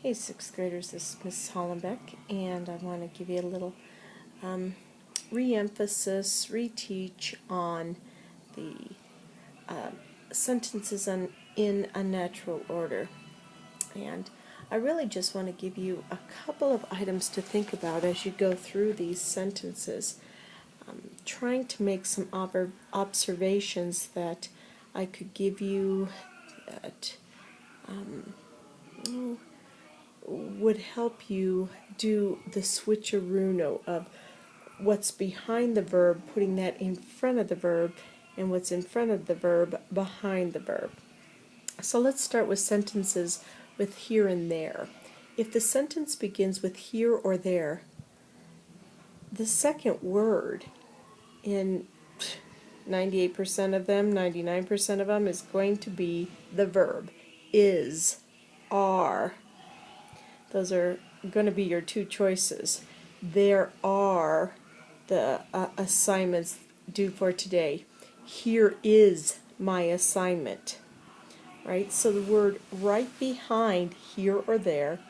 Hey, sixth graders, this is Miss Hollenbeck, and I want to give you a little re-emphasis, reteach on the sentences in unnatural order. And I really just want to give you a couple of items to think about as you go through these sentences, trying to make some observations that I could give you that would help you do the switcheroo of what's behind the verb, putting that in front of the verb, and what's in front of the verb behind the verb. So let's start with sentences with here and there. If the sentence begins with here or there, the second word in 98% of them, 99% of them, is going to be the verb. Is, are. Those are going to be your two choices. There are the assignments due for today. Here is my assignment. Right? So the word right behind here or there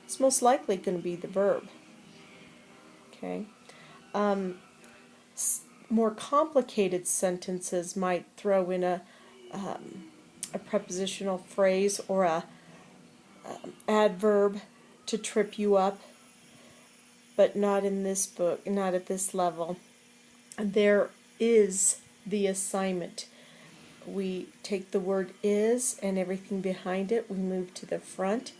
is most likely going to be the verb. Okay? More complicated sentences might throw in a prepositional phrase or a adverb to trip you up, but not in this book, not at this level. There is the assignment. We take the word is and everything behind it, we move to the front,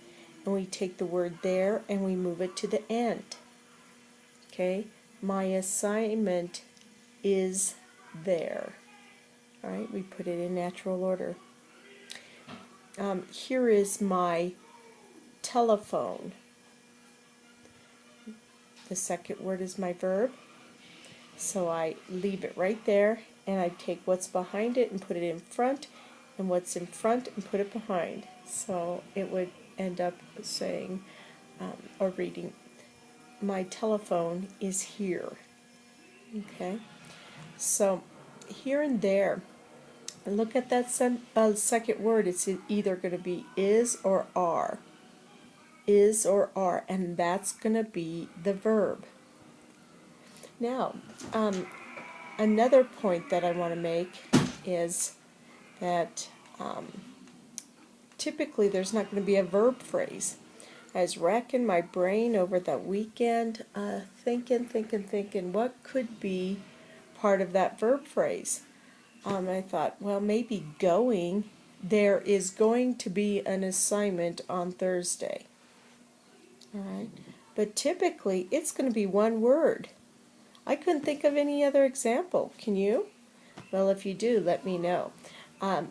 and we take the word there and we move it to the end. Okay? My assignment is there. All right? We put it in natural order. Here is my telephone. The second word is my verb, so I leave it right there, and I take what's behind it and put it in front, and what's in front and put it behind. So it would end up saying, or reading, my telephone is here. Okay? So here and there, look at that second word. It's either going to be is or are. Is or are, and that's going to be the verb. Now, another point that I want to make is that typically there's not going to be a verb phrase. I was racking my brain over the weekend, thinking, what could be part of that verb phrase? I thought, well, maybe going. There is going to be an assignment on Thursday. All right, but typically it's going to be one word. I couldn't think of any other example. Can you? Well, if you do, let me know.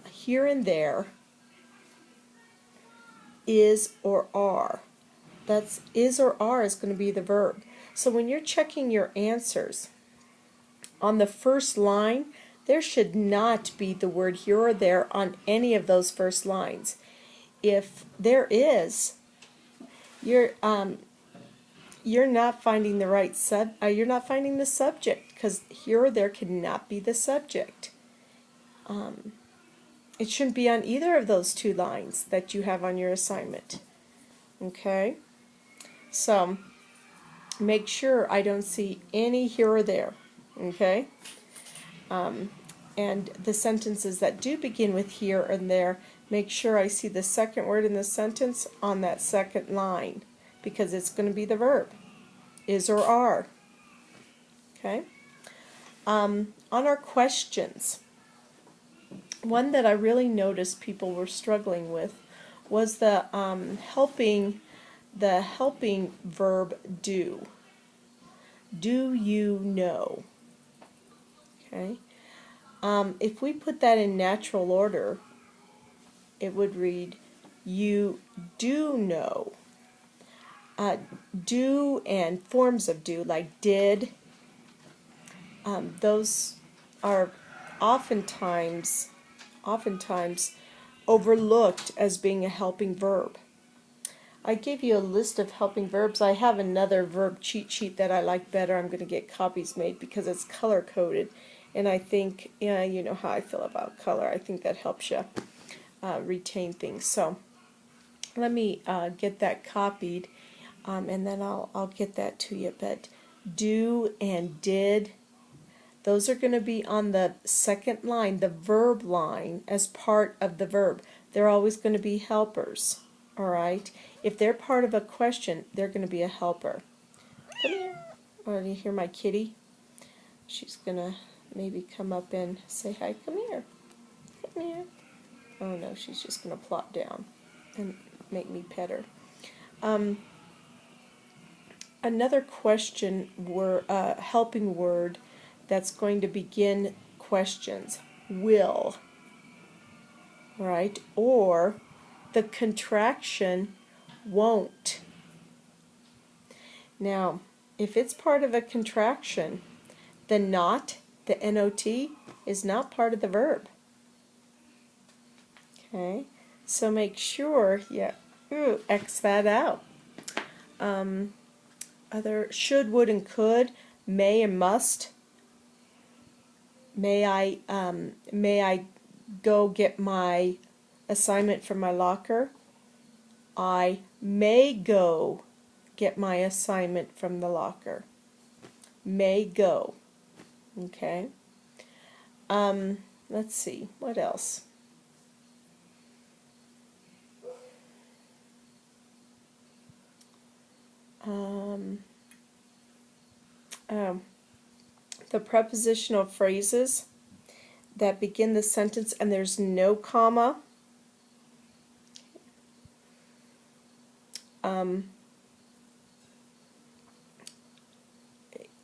Here and there, is or are. That's is or are is going to be the verb. So when you're checking your answers, on the first line, there should not be the word here or there on any of those first lines. If there is, you're not finding the right you're not finding the subject, because here or there cannot be the subject. It shouldn't be on either of those two lines that you have on your assignment. Okay? So make sure I don't see any here or there. Okay? And the sentences that do begin with here and there, make sure I see the second word in the sentence on that second line, because it's going to be the verb, is or are. Okay? On our questions, one that I really noticed people were struggling with was the helping verb do. Do you know? Okay? If we put that in natural order, it would read, you do know. Do and forms of do, like did, those are oftentimes overlooked as being a helping verb. I gave you a list of helping verbs. I have another verb cheat sheet that I like better. I'm going to get copies made because it's color-coded. And I think, yeah, you know how I feel about color. I think that helps you retain things. So let me get that copied, and then I'll get that to you. But do and did, those are going to be on the second line, the verb line, as part of the verb. They're always going to be helpers, all right? If they're part of a question, they're going to be a helper. Come here. Oh, do you hear my kitty? She's going to maybe come up and say hi. Come here. Come here. Oh, no, she's just going to plop down and make me pet her. Another question helping word that's going to begin questions, will, right? Or the contraction won't. Now, if it's part of a contraction, the not, the NOT, is not part of the verb. Okay, so make sure, X that out. Other should, would, and could, may and must. May I go get my assignment from my locker? I may go get my assignment from the locker. May go. Okay. Let's see, what else? The prepositional phrases that begin the sentence and there's no comma.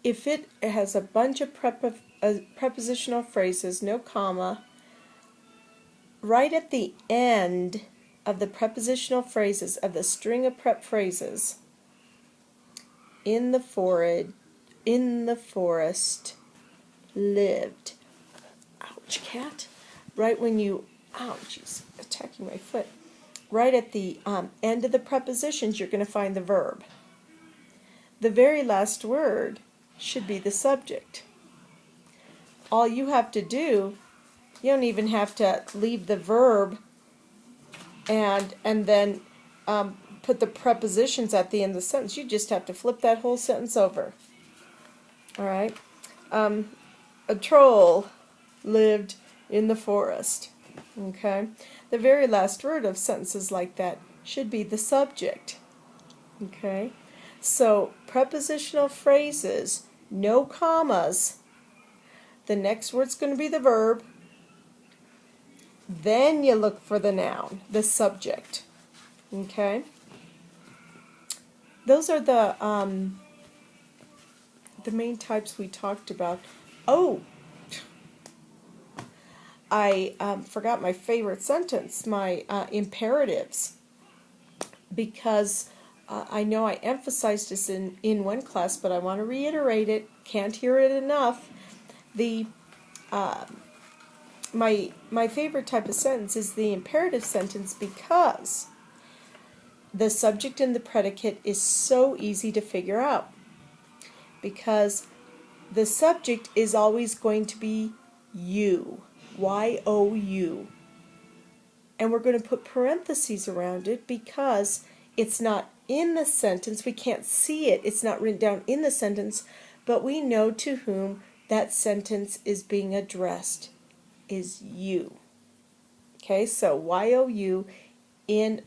If it has a bunch of prepositional phrases, no comma, right at the end of the prepositional phrases, of the string of prep phrases, in the forest lived. Ouch, cat. Right when you, ouch, he's attacking my foot. Right at the end of the prepositions, you're going to find the verb. The very last word should be the subject. All you have to do, you don't even have to leave the verb and then put the prepositions at the end of the sentence. You just have to flip that whole sentence over. All right? A troll lived in the forest. Okay? The very last word of sentences like that should be the subject. Okay? So, prepositional phrases, no commas. The next word's going to be the verb. Then you look for the noun, the subject. Okay? Those are the main types we talked about. Oh, I forgot my favorite sentence, my imperatives, because I know I emphasized this in one class, but I want to reiterate it. Can't hear it enough. My favorite type of sentence is the imperative sentence, because the subject and the predicate is so easy to figure out. Because the subject is always going to be you, Y-O-U. And we're going to put parentheses around it because it's not in the sentence. We can't see it. It's not written down in the sentence, but we know to whom that sentence is being addressed is you. Okay, so Y-O-U in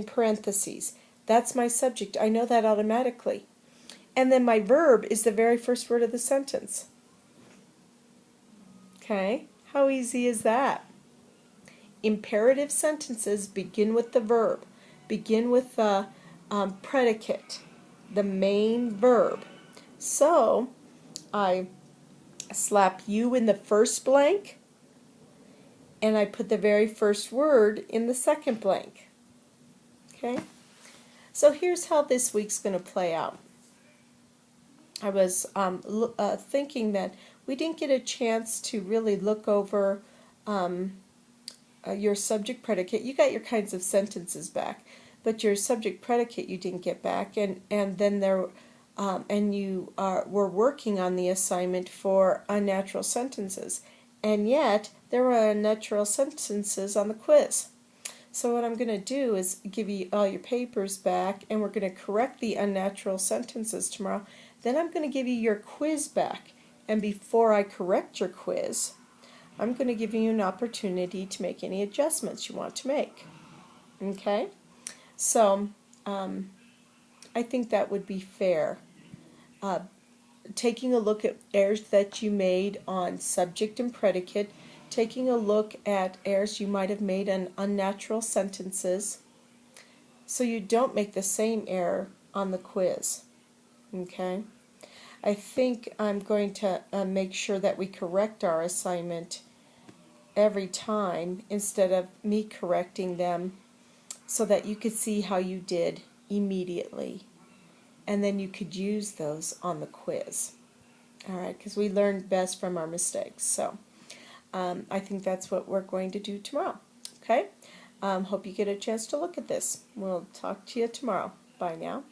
parentheses. That's my subject. I know that automatically. And then my verb is the very first word of the sentence. Okay, how easy is that? Imperative sentences begin with the verb, begin with the predicate, the main verb. So I slap you in the first blank, and I put the very first word in the second blank. Okay, so here's how this week's going to play out. I was thinking that we didn't get a chance to really look over your subject predicate. You got your kinds of sentences back, but your subject predicate you didn't get back, and then there and you were working on the assignment for unnatural sentences, and yet there were unnatural sentences on the quiz. So what I'm going to do is give you all your papers back, and we're going to correct the unnatural sentences tomorrow. Then I'm going to give you your quiz back. And before I correct your quiz, I'm going to give you an opportunity to make any adjustments you want to make. Okay? So I think that would be fair. Taking a look at errors that you made on subject and predicate, taking a look at errors you might have made on unnatural sentences, so you don't make the same error on the quiz. Okay? I think I'm going to make sure that we correct our assignment every time instead of me correcting them, so that you could see how you did immediately, and then you could use those on the quiz. All right, because we learn best from our mistakes. So I think that's what we're going to do tomorrow. Okay? Hope you get a chance to look at this. We'll talk to you tomorrow. Bye now.